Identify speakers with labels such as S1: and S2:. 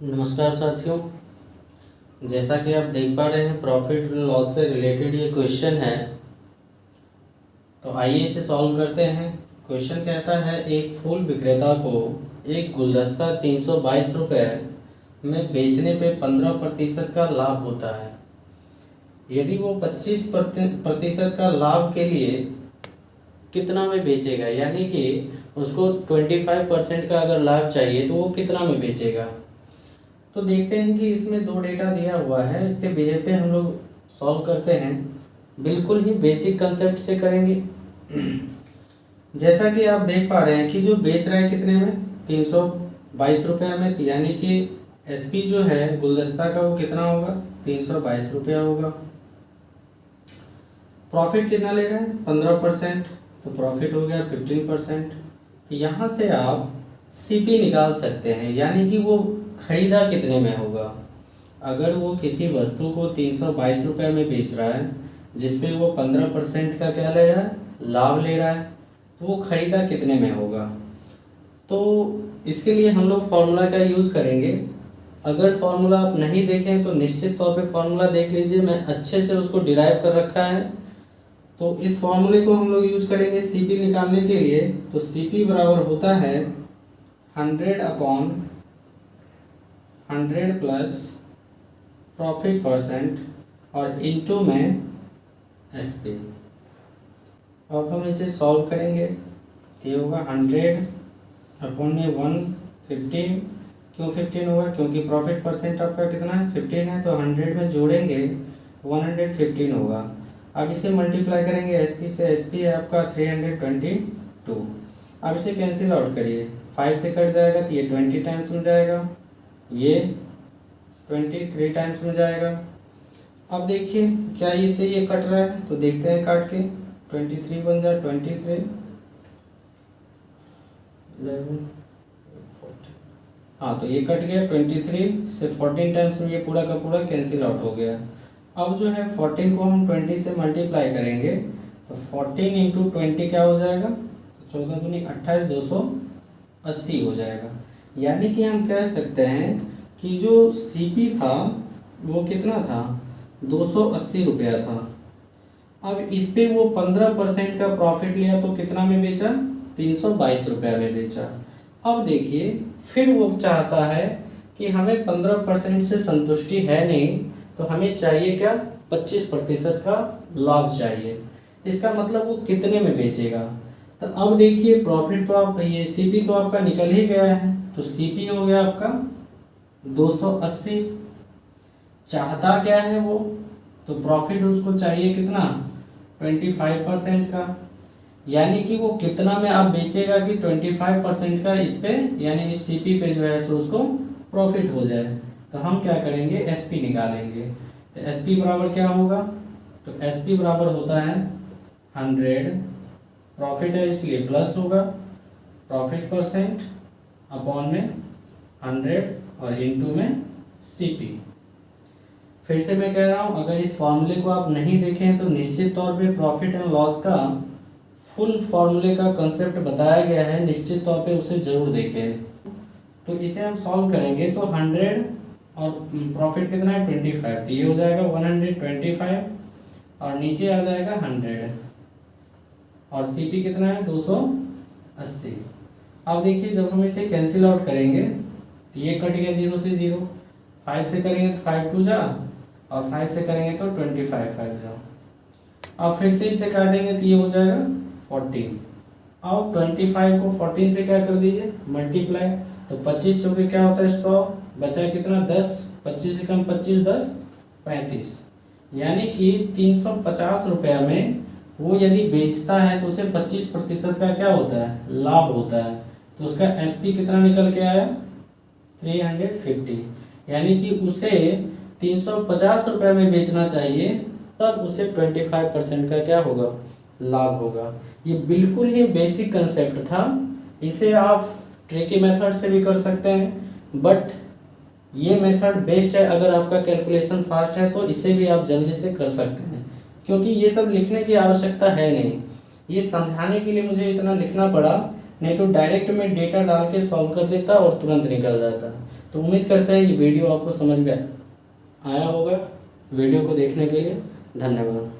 S1: नमस्कार साथियों। जैसा कि आप देख पा रहे हैं प्रॉफिट लॉस से रिलेटेड ये क्वेश्चन है, तो आइए इसे सॉल्व करते हैं। क्वेश्चन कहता है एक फूल विक्रेता को एक गुलदस्ता 322 रुपये में बेचने पे 15% का लाभ होता है। यदि वो 25% का लाभ के लिए कितना में बेचेगा, यानी कि उसको 25% का अगर लाभ चाहिए तो वो कितना में बेचेगा। तो देखते हैं कि इसमें दो डेटा दिया हुआ है, इसके बेस पे हम लोग सॉल्व करते हैं। बिल्कुल ही बेसिक कंसेप्ट से करेंगे। जैसा कि आप देख पा रहे हैं कि जो बेच रहा है कितने में, 322 रुपये में, यानी कि एसपी जो है गुलदस्ता का वो कितना होगा, 322 रुपया होगा। प्रॉफिट कितना ले रहे हैं, 15%, तो प्रॉफिट हो गया 15%। तो यहाँ से आप सीपी निकाल सकते हैं, यानी कि वो खरीदा कितने में होगा। अगर वो किसी वस्तु को 322 रुपये में बेच रहा है, जिसपे वो 15% का क्या ले रहा है, लाभ ले रहा है, तो वो खरीदा कितने में होगा। तो इसके लिए हम लोग फॉर्मूला का यूज़ करेंगे। अगर फॉर्मूला आप नहीं देखें तो निश्चित तौर पे फॉर्मूला देख लीजिए, मैं अच्छे से उसको डिराइव कर रखा है। तो इस फॉर्मूले को हम लोग यूज करेंगे सीपी निकालने के लिए। तो सीपी बराबर होता है 100/100 प्लस प्रॉफिट परसेंट और इनटू में एसपी। अब हम इसे सॉल्व करेंगे। ये होगा 100/115। क्यों 15 होगा, क्योंकि प्रॉफिट परसेंट आपका कितना है, 15 है, तो 100 में जोड़ेंगे 115 होगा। अब इसे मल्टीप्लाई करेंगे एसपी से, एसपी है आपका 322। अब इसे कैंसिल आउट करिए, 5 से कट जाएगा तो ये 20 टाइम्स में जाएगा, ये 23 टाइम्स में जाएगा। अब देखिए क्या इसे ये कट रहा है, तो देखते हैं काट के। 23 बन जाए, 23 11 हाँ, तो ये कट गया। 23 से 14 टाइम्स में ये पूरा का पूरा कैंसिल आउट हो गया। अब जो है 14 को हम 20 से मल्टीप्लाई करेंगे, तो 14 इंटू 20 क्या हो जाएगा, 14 दूनी 28, 280 हो जाएगा। यानी कि हम कह सकते हैं कि जो सीपी था वो कितना था, 280 रुपया था। अब इस पे वो 15% का प्रॉफिट लिया तो कितना में बेचा, 322 रुपया में बेचा। अब देखिए फिर वो चाहता है कि हमें 15% से संतुष्टि है नहीं, तो हमें चाहिए क्या, 25% का लाभ चाहिए। इसका मतलब वो कितने में बेचेगा। तो अब देखिए प्रॉफिट तो आप, ये सीपी तो आपका निकल ही गया है, तो सीपी हो गया आपका 280। चाहता क्या है वो, तो प्रॉफिट उसको चाहिए कितना, 25% का। यानी कि वो कितना में आप बेचेगा कि 25% का इस पे, यानी इस सीपी पे जो है सो उसको प्रॉफिट हो जाए। तो हम क्या करेंगे, एसपी निकालेंगे। तो एसपी बराबर क्या होगा, तो एसपी बराबर होता है 100, प्रॉफिट है इसलिए प्लस होगा, प्रॉफिट परसेंट अपॉन में 100 और इनटू में सीपी। फिर से मैं कह रहा हूँ, अगर इस फॉर्मूले को आप नहीं देखें तो निश्चित तौर पे प्रॉफिट एंड लॉस का फुल फॉर्मूले का कंसेप्ट बताया गया है, निश्चित तौर पे उसे जरूर देखें। तो इसे हम सॉल्व करेंगे तो 100 और प्रॉफिट कितना है 25, तो ये हो जाएगा 125 और नीचे आ जाएगा 100 और सीपी कितना है 280। अब देखिए जब हम इसे कैंसिल आउट करेंगे तो ये कट गया 0 से 0, 5 से करेंगे तो 5 2 जा, और 5 से करेंगे तो 25 5 जाओ। अब फिर से इसे काटेंगे तो ये हो जाएगा 14। अब 25 को 14 से क्या कर दीजिए, मल्टीप्लाई। तो 25 चौके क्या होता है 100, बचा कितना 10, 25 से कम 25 10 35। यानी कि 350 रुपया में वो यदि बेचता है तो उसे 25% का क्या होता है, लाभ होता है। तो उसका एसपी कितना निकल के आया, 350। यानी कि उसे 350 रुपये में बेचना चाहिए, तब उसे 25% का क्या होगा, लाभ होगा। ये बिल्कुल ही बेसिक कंसेप्ट था। इसे आप ट्रिकी मेथड से भी कर सकते हैं, बट ये मेथड बेस्ट है। अगर आपका कैलकुलेशन फास्ट है तो इसे भी आप जल्दी से कर सकते हैं, क्योंकि ये सब लिखने की आवश्यकता है नहीं। ये समझाने के लिए मुझे इतना लिखना पड़ा, नहीं तो डायरेक्ट में डेटा डाल के सॉल्व कर देता और तुरंत निकल जाता। तो उम्मीद करते हैं ये वीडियो आपको समझ में आया होगा। वीडियो को देखने के लिए धन्यवाद।